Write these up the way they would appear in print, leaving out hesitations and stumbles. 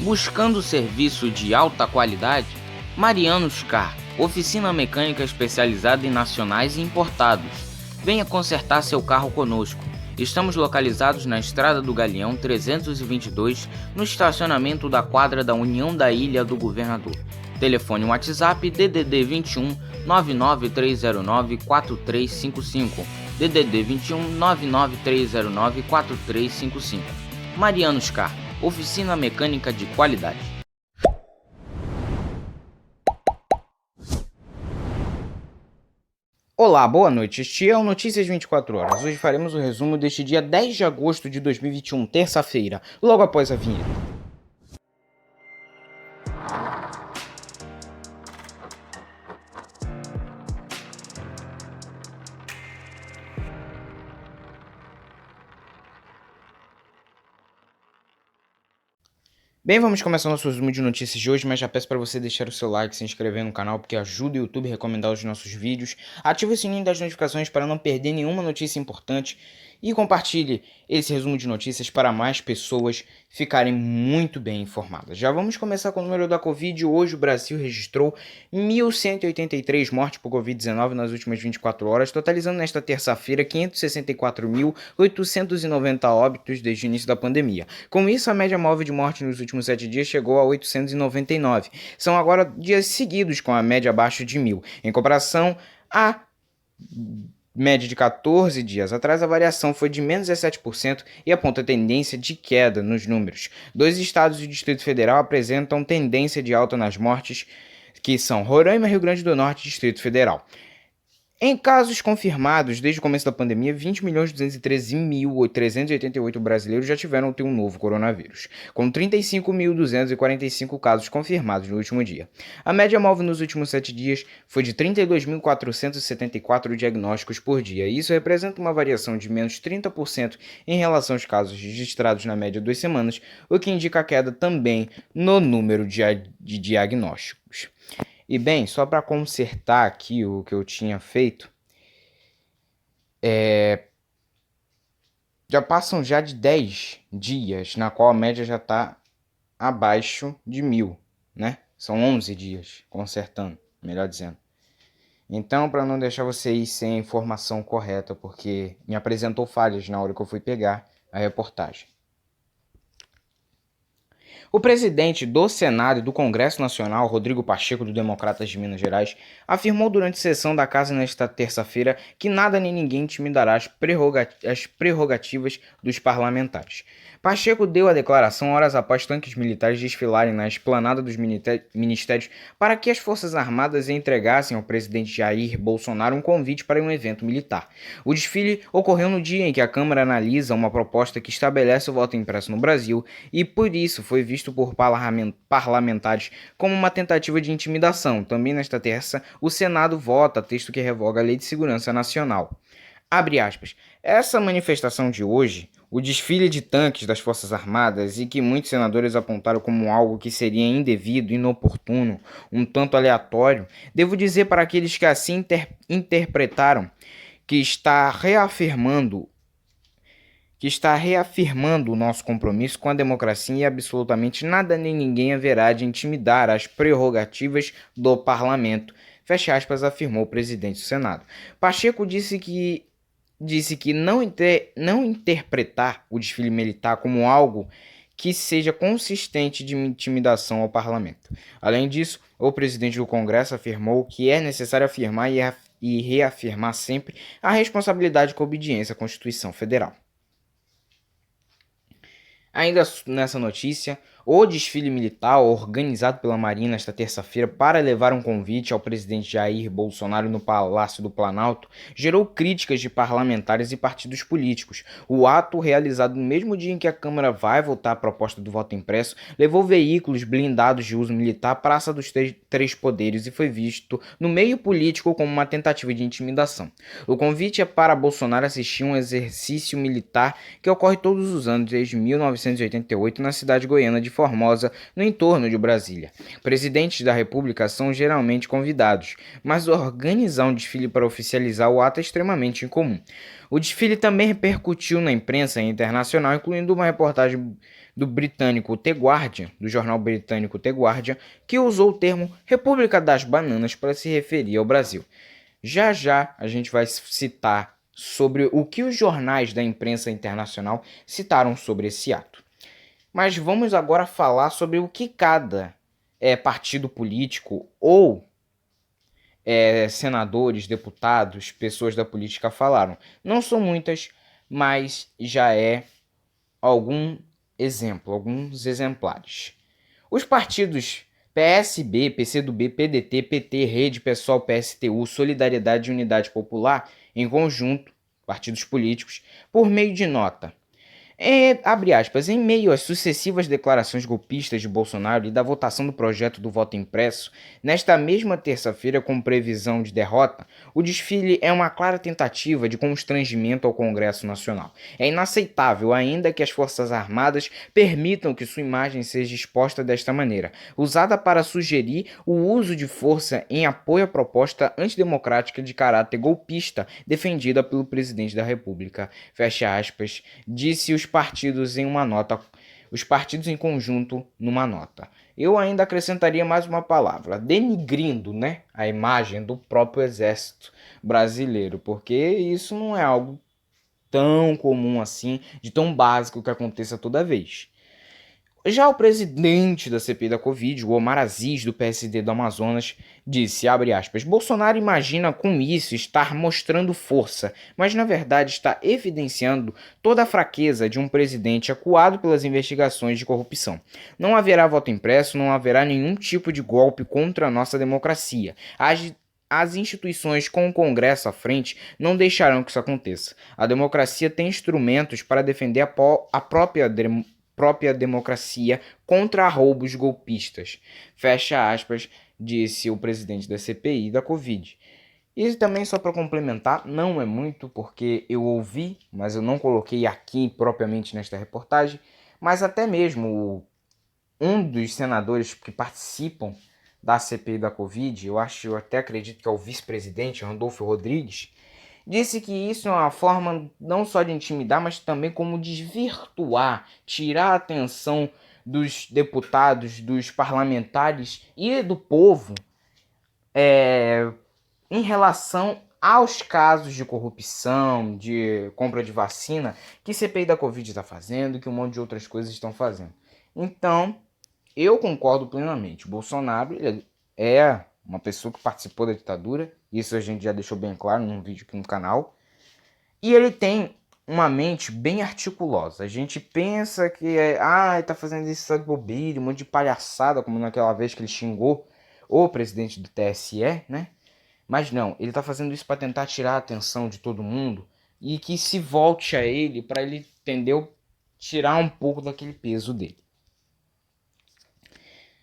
Buscando serviço de alta qualidade? Marianos Car, oficina mecânica especializada em nacionais e importados. Venha consertar seu carro conosco. Estamos localizados na Estrada do Galeão 322, no estacionamento da quadra da União da Ilha do Governador. Telefone WhatsApp DDD 21 99309 4355. DDD 21 99309 4355. Marianos Car, oficina mecânica de qualidade. Olá, boa noite. Este é o Notícias 24 Horas. Hoje faremos o resumo deste dia 10 de agosto de 2021, terça-feira, logo após a vinheta. Bem, vamos começar o nosso resumo de notícias de hoje, mas já peço para você deixar o seu like, se inscrever no canal, porque ajuda o YouTube a recomendar os nossos vídeos. Ative o sininho das notificações para não perder nenhuma notícia importante e compartilhe esse resumo de notícias para mais pessoas ficarem muito bem informadas. Já vamos começar com o número da Covid. Hoje o Brasil registrou 1.183 mortes por Covid-19 nas últimas 24 horas, totalizando nesta terça-feira 564.890 óbitos desde o início da pandemia. Com isso, a média móvel de morte nos últimos 7 dias chegou a 899. São agora dias seguidos com a média abaixo de 1.000. Em comparação a média de 14 dias atrás, a variação foi de menos 17% e aponta tendência de queda nos números. 2 estados e o Distrito Federal apresentam tendência de alta nas mortes, que são Roraima, Rio Grande do Norte e Distrito Federal. Em casos confirmados desde o começo da pandemia, 20.213.388 brasileiros já tiveram um novo coronavírus, com 35.245 casos confirmados no último dia. A média móvel nos últimos 7 dias foi de 32.474 diagnósticos por dia, e isso representa uma variação de menos 30% em relação aos casos registrados na média de 2 semanas, o que indica a queda também no número de diagnósticos. E bem, só para consertar aqui o que eu tinha feito, já passam já de 10 dias na qual a média já está abaixo de 1.000, né? São 11 dias, consertando, melhor dizendo. Então, para não deixar vocês sem a informação correta, porque me apresentou falhas na hora que eu fui pegar a reportagem. O presidente do Senado e do Congresso Nacional, Rodrigo Pacheco, do Democratas de Minas Gerais, afirmou durante sessão da Casa nesta terça-feira que nada nem ninguém intimidará as prerrogativas dos parlamentares. Pacheco deu a declaração horas após tanques militares desfilarem na esplanada dos ministérios para que as Forças Armadas entregassem ao presidente Jair Bolsonaro um convite para um evento militar. O desfile ocorreu no dia em que a Câmara analisa uma proposta que estabelece o voto impresso no Brasil e, por isso, foi visto por parlamentares como uma tentativa de intimidação. Também nesta terça, o Senado vota texto que revoga a Lei de Segurança Nacional. Abre aspas. Essa manifestação de hoje, o desfile de tanques das Forças Armadas, e que muitos senadores apontaram como algo que seria indevido, inoportuno, um tanto aleatório, devo dizer para aqueles que assim interpretaram que está reafirmando o nosso compromisso com a democracia e absolutamente nada nem ninguém haverá de intimidar as prerrogativas do parlamento, fecha aspas, afirmou o presidente do Senado. Pacheco disse que não interpretar o desfile militar como algo que seja consistente de intimidação ao parlamento. Além disso, o presidente do Congresso afirmou que é necessário afirmar e reafirmar sempre a responsabilidade com a obediência à Constituição Federal. Ainda nessa notícia, o desfile militar organizado pela Marinha esta terça-feira para levar um convite ao presidente Jair Bolsonaro no Palácio do Planalto gerou críticas de parlamentares e partidos políticos. O ato, realizado no mesmo dia em que a Câmara vai votar a proposta do voto impresso, levou veículos blindados de uso militar à Praça dos Três Poderes e foi visto no meio político como uma tentativa de intimidação. O convite é para Bolsonaro assistir um exercício militar que ocorre todos os anos desde 1988 na cidade goiana de Formosa, no entorno de Brasília. Presidentes da República são geralmente convidados, mas organizar um desfile para oficializar o ato é extremamente incomum. O desfile também repercutiu na imprensa internacional, incluindo uma reportagem do britânico The Guardian, do jornal britânico The Guardian, que usou o termo República das Bananas para se referir ao Brasil. Já já a gente vai citar sobre o que os jornais da imprensa internacional citaram sobre esse ato. Mas vamos agora falar sobre o que cada partido político ou senadores, deputados, pessoas da política falaram. Não são muitas, mas já é alguns exemplares. Os partidos PSB, PCdoB, PDT, PT, Rede, PSOL, PSTU, Solidariedade e Unidade Popular, em conjunto, partidos políticos, por meio de nota. Abre aspas, em meio às sucessivas declarações golpistas de Bolsonaro e da votação do projeto do voto impresso, nesta mesma terça-feira, com previsão de derrota, o desfile é uma clara tentativa de constrangimento ao Congresso Nacional. É inaceitável ainda que as Forças Armadas permitam que sua imagem seja exposta desta maneira, usada para sugerir o uso de força em apoio à proposta antidemocrática de caráter golpista defendida pelo presidente da República. Fecha aspas, disse os partidos em conjunto numa nota. Eu ainda acrescentaria mais uma palavra, denigrindo, a imagem do próprio exército brasileiro, porque isso não é algo tão comum assim, de tão básico que aconteça toda vez. Já o presidente da CPI da Covid, o Omar Aziz, do PSD do Amazonas, disse, abre aspas, Bolsonaro imagina com isso estar mostrando força, mas na verdade está evidenciando toda a fraqueza de um presidente acuado pelas investigações de corrupção. Não haverá voto impresso, não haverá nenhum tipo de golpe contra a nossa democracia. As instituições com o Congresso à frente não deixarão que isso aconteça. A democracia tem instrumentos para defender a própria democracia contra roubos golpistas. Fecha aspas, disse o presidente da CPI da Covid. E também só para complementar, não é muito porque eu ouvi, mas eu não coloquei aqui propriamente nesta reportagem, mas até mesmo um dos senadores que participam da CPI da Covid, eu até acredito que é o vice-presidente, Randolfo Rodrigues, disse que isso é uma forma não só de intimidar, mas também como desvirtuar, tirar a atenção dos deputados, dos parlamentares e do povo em relação aos casos de corrupção, de compra de vacina, que CPI da Covid está fazendo, que um monte de outras coisas estão fazendo. Então, eu concordo plenamente. O Bolsonaro ele é uma pessoa que participou da ditadura, isso a gente já deixou bem claro num vídeo aqui no canal, e ele tem uma mente bem articulosa. A gente pensa que ele tá fazendo isso só de bobeira, um monte de palhaçada, como naquela vez que ele xingou o presidente do TSE, Mas não, ele tá fazendo isso para tentar tirar a atenção de todo mundo e que se volte a ele para ele, entendeu? Tirar um pouco daquele peso dele.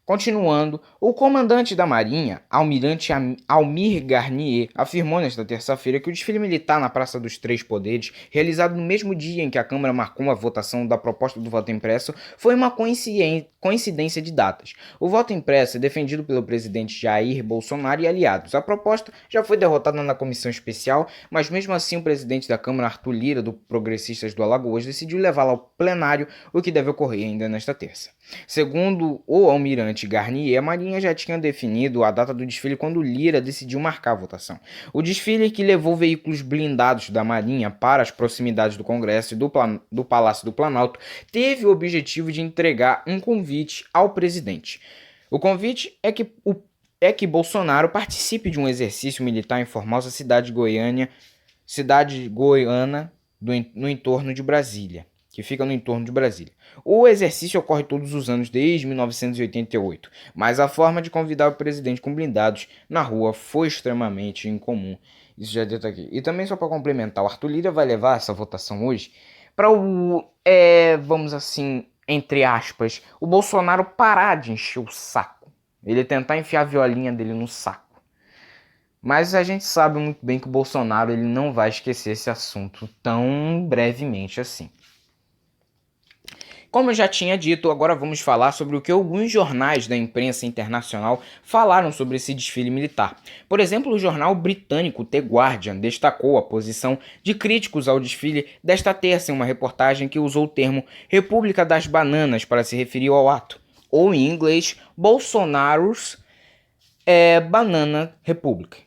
Continuando, o comandante da Marinha, almirante Almir Garnier, afirmou nesta terça-feira que o desfile militar na Praça dos Três Poderes, realizado no mesmo dia em que a Câmara marcou a votação da proposta do voto impresso, foi uma coincidência de datas. O voto impresso é defendido pelo presidente Jair Bolsonaro e aliados. A proposta já foi derrotada na comissão especial, mas mesmo assim o presidente da Câmara, Arthur Lira, do Progressistas do Alagoas, decidiu levá-la ao plenário, o que deve ocorrer ainda nesta terça. Segundo o almirante Garnier, a Marinha já tinha definido a data do desfile quando Lira decidiu marcar a votação. O desfile, que levou veículos blindados da Marinha para as proximidades do Congresso e do Palácio do Planalto, teve o objetivo de entregar um convite ao presidente. O convite é que Bolsonaro participe de um exercício militar em Formosa, cidade goiana no entorno de Brasília. Que fica no entorno de Brasília. O exercício ocorre todos os anos desde 1988, mas a forma de convidar o presidente com blindados na rua foi extremamente incomum. Isso já dito aqui. E também só para complementar, o Arthur Lira vai levar essa votação hoje para vamos assim, entre aspas, o Bolsonaro parar de encher o saco. Ele tentar enfiar a violinha dele no saco. Mas a gente sabe muito bem que o Bolsonaro ele não vai esquecer esse assunto tão brevemente assim. Como eu já tinha dito, agora vamos falar sobre o que alguns jornais da imprensa internacional falaram sobre esse desfile militar. Por exemplo, o jornal britânico The Guardian destacou a posição de críticos ao desfile desta terça em uma reportagem que usou o termo República das Bananas para se referir ao ato, ou em inglês, Bolsonaro's Banana Republic.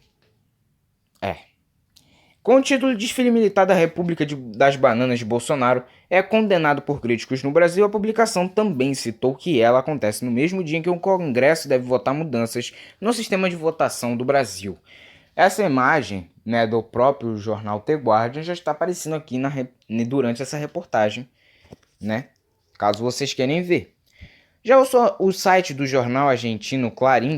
Com o título de Desfile Militar da República das Bananas de Bolsonaro é condenado por críticos no Brasil, a publicação também citou que ela acontece no mesmo dia em que o Congresso deve votar mudanças no sistema de votação do Brasil. Essa imagem, do próprio jornal The Guardian já está aparecendo aqui durante essa reportagem, caso vocês querem ver. Já o site do jornal argentino Clarín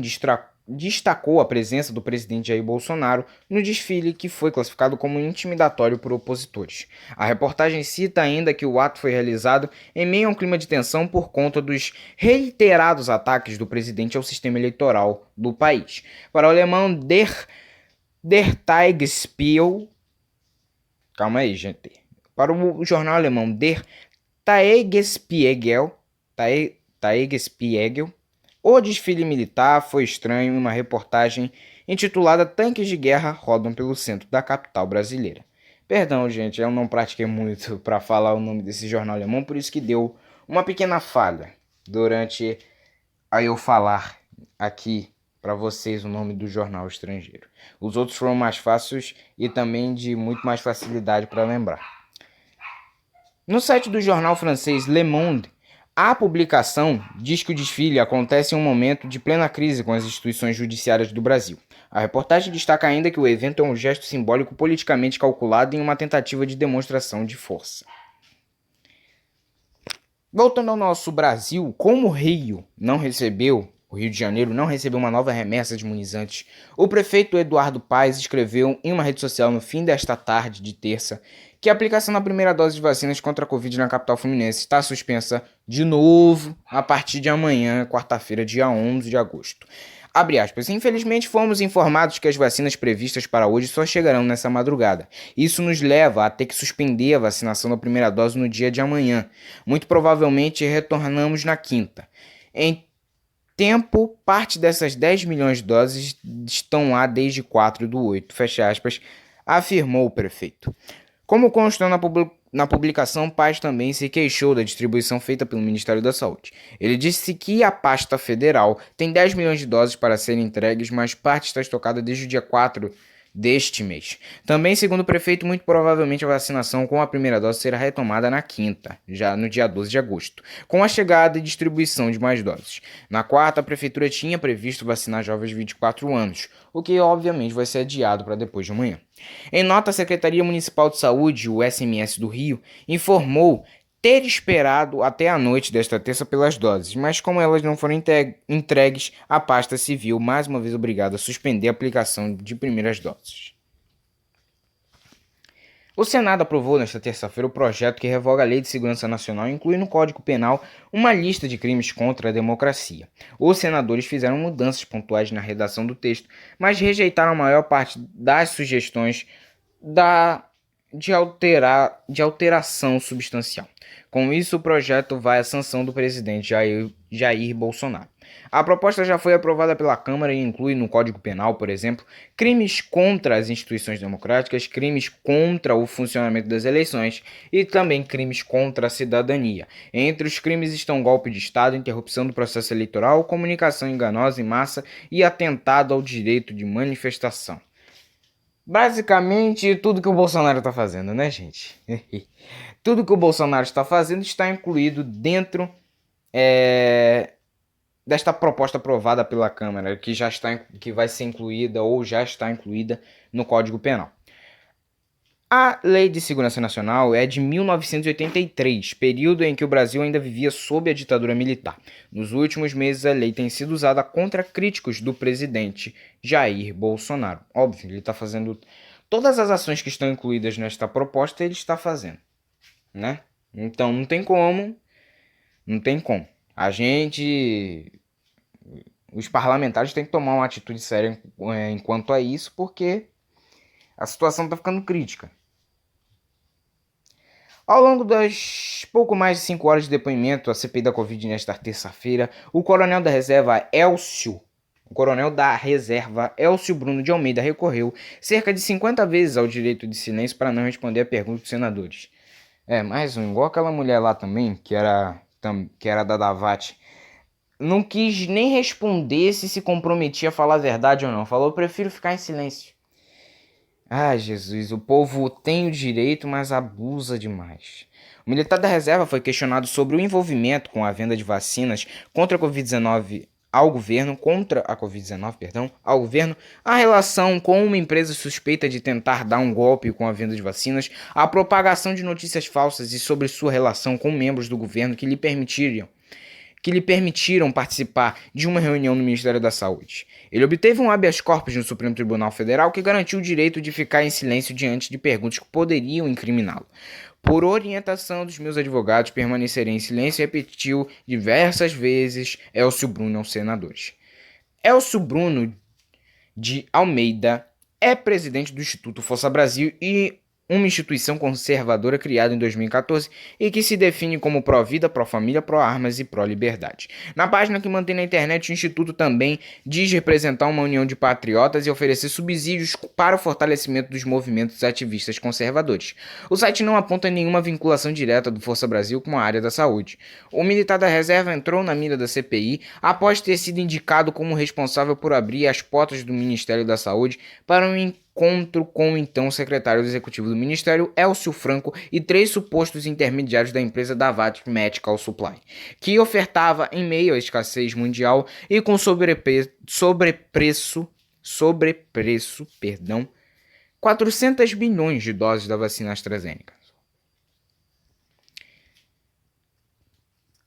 destacou a presença do presidente Jair Bolsonaro no desfile, que foi classificado como intimidatório por opositores. A reportagem cita ainda que o ato foi realizado em meio a um clima de tensão por conta dos reiterados ataques do presidente ao sistema eleitoral do país. Para o alemão Der Tagesspiegel, para o jornal alemão Der Tagesspiegel, o desfile militar foi estranho em uma reportagem intitulada Tanques de Guerra rodam pelo centro da capital brasileira. Perdão, gente, eu não pratiquei muito para falar o nome desse jornal alemão, por isso que deu uma pequena falha durante a eu falar aqui para vocês o nome do jornal estrangeiro. Os outros foram mais fáceis e também de muito mais facilidade para lembrar. No site do jornal francês Le Monde, a publicação diz que o desfile acontece em um momento de plena crise com as instituições judiciárias do Brasil. A reportagem destaca ainda que o evento é um gesto simbólico politicamente calculado em uma tentativa de demonstração de força. Voltando ao nosso Brasil, como o Rio de Janeiro não recebeu uma nova remessa de imunizantes, o prefeito Eduardo Paes escreveu em uma rede social no fim desta tarde de terça que a aplicação da primeira dose de vacinas contra a Covid na capital fluminense está suspensa de novo a partir de amanhã, quarta-feira, dia 11 de agosto. Abre aspas, infelizmente fomos informados que as vacinas previstas para hoje só chegarão nessa madrugada. Isso nos leva a ter que suspender a vacinação da primeira dose no dia de amanhã. Muito provavelmente retornamos na quinta. Em tempo, parte dessas 10 milhões de doses estão lá desde 4/8, fecha aspas, afirmou o prefeito. Como constou na publicação, Paes também se queixou da distribuição feita pelo Ministério da Saúde. Ele disse que a pasta federal tem 10 milhões de doses para serem entregues, mas parte está estocada desde o dia 4 deste mês. Também, segundo o prefeito, muito provavelmente a vacinação com a primeira dose será retomada na quinta, já no dia 12 de agosto, com a chegada e distribuição de mais doses. Na quarta, a prefeitura tinha previsto vacinar jovens de 24 anos, o que obviamente vai ser adiado para depois de amanhã. Em nota, a Secretaria Municipal de Saúde, o SMS do Rio, informou ter esperado até a noite desta terça pelas doses, mas como elas não foram entregues, a pasta se viu mais uma vez obrigada a suspender a aplicação de primeiras doses. O Senado aprovou nesta terça-feira o projeto que revoga a Lei de Segurança Nacional e inclui no Código Penal uma lista de crimes contra a democracia. Os senadores fizeram mudanças pontuais na redação do texto, mas rejeitaram a maior parte das sugestões de alteração substancial. Com isso, o projeto vai à sanção do presidente Jair Bolsonaro. A proposta já foi aprovada pela Câmara e inclui no Código Penal, por exemplo, crimes contra as instituições democráticas, crimes contra o funcionamento das eleições e também crimes contra a cidadania. Entre os crimes estão golpe de Estado, interrupção do processo eleitoral, comunicação enganosa em massa e atentado ao direito de manifestação. Basicamente, tudo que o Bolsonaro está fazendo, né, gente? Tudo que o Bolsonaro está fazendo está incluído dentro desta proposta aprovada pela Câmara, que vai ser incluída ou já está incluída no Código Penal. A Lei de Segurança Nacional é de 1983, período em que o Brasil ainda vivia sob a ditadura militar. Nos últimos meses, a lei tem sido usada contra críticos do presidente Jair Bolsonaro. Óbvio, ele está fazendo todas as ações que estão incluídas nesta proposta, ele está fazendo, né? Então, não tem como. Os parlamentares têm que tomar uma atitude séria enquanto a isso, porque a situação está ficando crítica. Ao longo das pouco mais de 5 horas de depoimento à CPI da Covid nesta terça-feira, o coronel da reserva Elcio Bruno de Almeida recorreu cerca de 50 vezes ao direito de silêncio para não responder a perguntas dos senadores. Mais um, igual aquela mulher lá também, que era da Davat, não quis nem responder se comprometia a falar a verdade ou não. Falou, eu prefiro ficar em silêncio. Jesus, o povo tem o direito, mas abusa demais. O militar da reserva foi questionado sobre o envolvimento com a venda de vacinas contra a Covid-19 ao governo, a relação com uma empresa suspeita de tentar dar um golpe com a venda de vacinas, a propagação de notícias falsas e sobre sua relação com membros do governo que lhe permitiram participar de uma reunião no Ministério da Saúde. Ele obteve um habeas corpus no Supremo Tribunal Federal que garantiu o direito de ficar em silêncio diante de perguntas que poderiam incriminá-lo. Por orientação dos meus advogados, permanecerei em silêncio, repetiu diversas vezes Elcio Bruno aos senadores. Elcio Bruno de Almeida é presidente do Instituto Força Brasil e uma instituição conservadora criada em 2014 e que se define como pró-vida, pró-família, pró-armas e pró-liberdade. Na página que mantém na internet, o Instituto também diz representar uma união de patriotas e oferecer subsídios para o fortalecimento dos movimentos ativistas conservadores. O site não aponta nenhuma vinculação direta do Força Brasil com a área da saúde. O militar da reserva entrou na mira da CPI após ter sido indicado como responsável por abrir as portas do Ministério da Saúde para um encontro com o então secretário executivo do Ministério, Elcio Franco, e 3 supostos intermediários da empresa Davat Medical Supply, que ofertava, em meio à escassez mundial e com sobrepreço, 400 bilhões de doses da vacina AstraZeneca.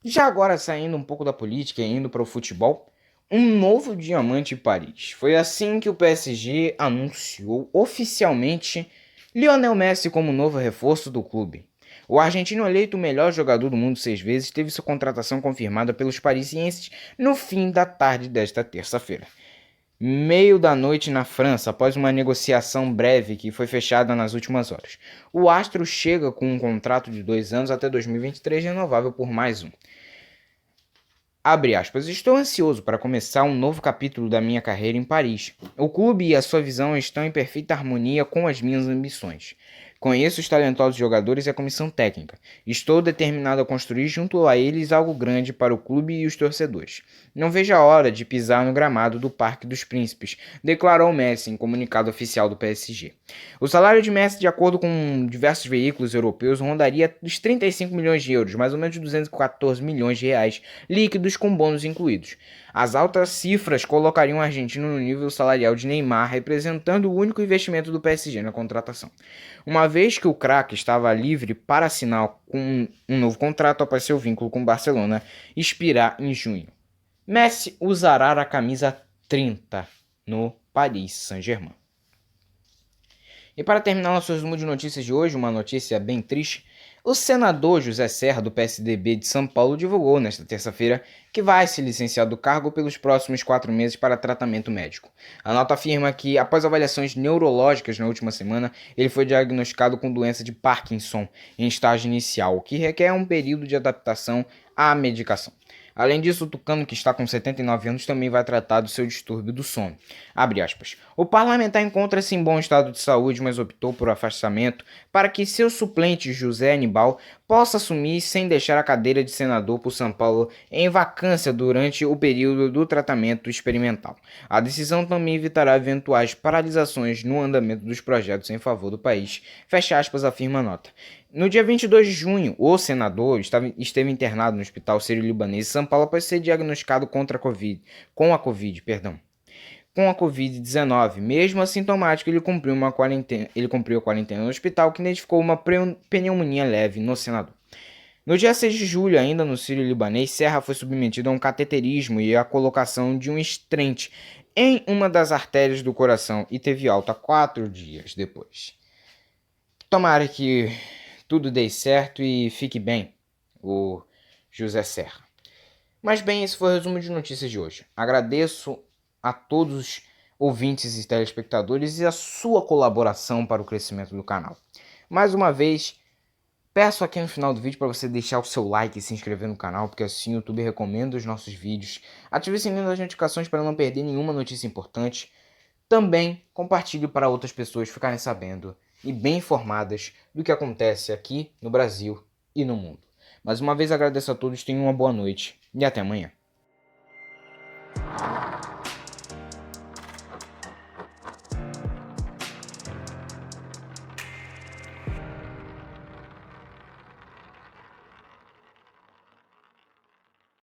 Já agora, saindo um pouco da política e indo para o futebol, um novo diamante em Paris. Foi assim que o PSG anunciou oficialmente Lionel Messi como novo reforço do clube. O argentino, eleito o melhor jogador do mundo 6 vezes, teve sua contratação confirmada pelos parisienses no fim da tarde desta terça-feira. Meio da noite na França, após uma negociação breve que foi fechada nas últimas horas. O astro chega com um contrato de 2 anos até 2023, renovável por mais um. Abre aspas, estou ansioso para começar um novo capítulo da minha carreira em Paris. O clube e a sua visão estão em perfeita harmonia com as minhas ambições. Conheço os talentosos jogadores e a comissão técnica. Estou determinado a construir junto a eles algo grande para o clube e os torcedores. Não vejo a hora de pisar no gramado do Parque dos Príncipes, declarou Messi em comunicado oficial do PSG. O salário de Messi, de acordo com diversos veículos europeus, rondaria os 35 milhões de euros, mais ou menos 214 milhões de reais, líquidos com bônus incluídos. As altas cifras colocariam o argentino no nível salarial de Neymar, representando o único investimento do PSG na contratação. Uma vez que o craque estava livre para assinar um novo contrato após seu vínculo com o Barcelona expirar em junho. Messi usará a camisa 30 no Paris Saint-Germain. E para terminar nosso resumo de notícias de hoje, uma notícia bem triste. O senador José Serra, do PSDB de São Paulo, divulgou nesta terça-feira que vai se licenciar do cargo pelos próximos 4 meses para tratamento médico. A nota afirma que, após avaliações neurológicas na última semana, ele foi diagnosticado com doença de Parkinson em estágio inicial, o que requer um período de adaptação à medicação. Além disso, o tucano, que está com 79 anos, também vai tratar do seu distúrbio do sono. Abre aspas. O parlamentar encontra-se em bom estado de saúde, mas optou por afastamento para que seu suplente, José Anibal, possa assumir sem deixar a cadeira de senador por São Paulo em vacância durante o período do tratamento experimental. A decisão também evitará eventuais paralisações no andamento dos projetos em favor do país. Fecha aspas, afirma a nota. No dia 22 de junho, o senador esteve internado no Hospital Sírio-Libanês de São Paulo após ser diagnosticado com a Covid-19. Mesmo assintomático, ele cumpriu a quarentena no hospital, que identificou uma pneumonia leve no senador. No dia 6 de julho, ainda no Sírio-Libanês, Serra foi submetido a um cateterismo e a colocação de um estente em uma das artérias do coração e teve alta 4 dias depois. Tomara que tudo dê certo e fique bem, o José Serra. Mas bem, esse foi o resumo de notícias de hoje. Agradeço a todos os ouvintes e telespectadores e a sua colaboração para o crescimento do canal. Mais uma vez, Peço aqui no final do vídeo para você deixar o seu like e se inscrever no canal, porque assim o YouTube recomenda os nossos vídeos. Ative o sininho das notificações para não perder nenhuma notícia importante. Também compartilhe para outras pessoas ficarem sabendo e bem informadas do que acontece aqui no Brasil e no mundo. Mais uma vez agradeço a todos, tenham uma boa noite e até amanhã.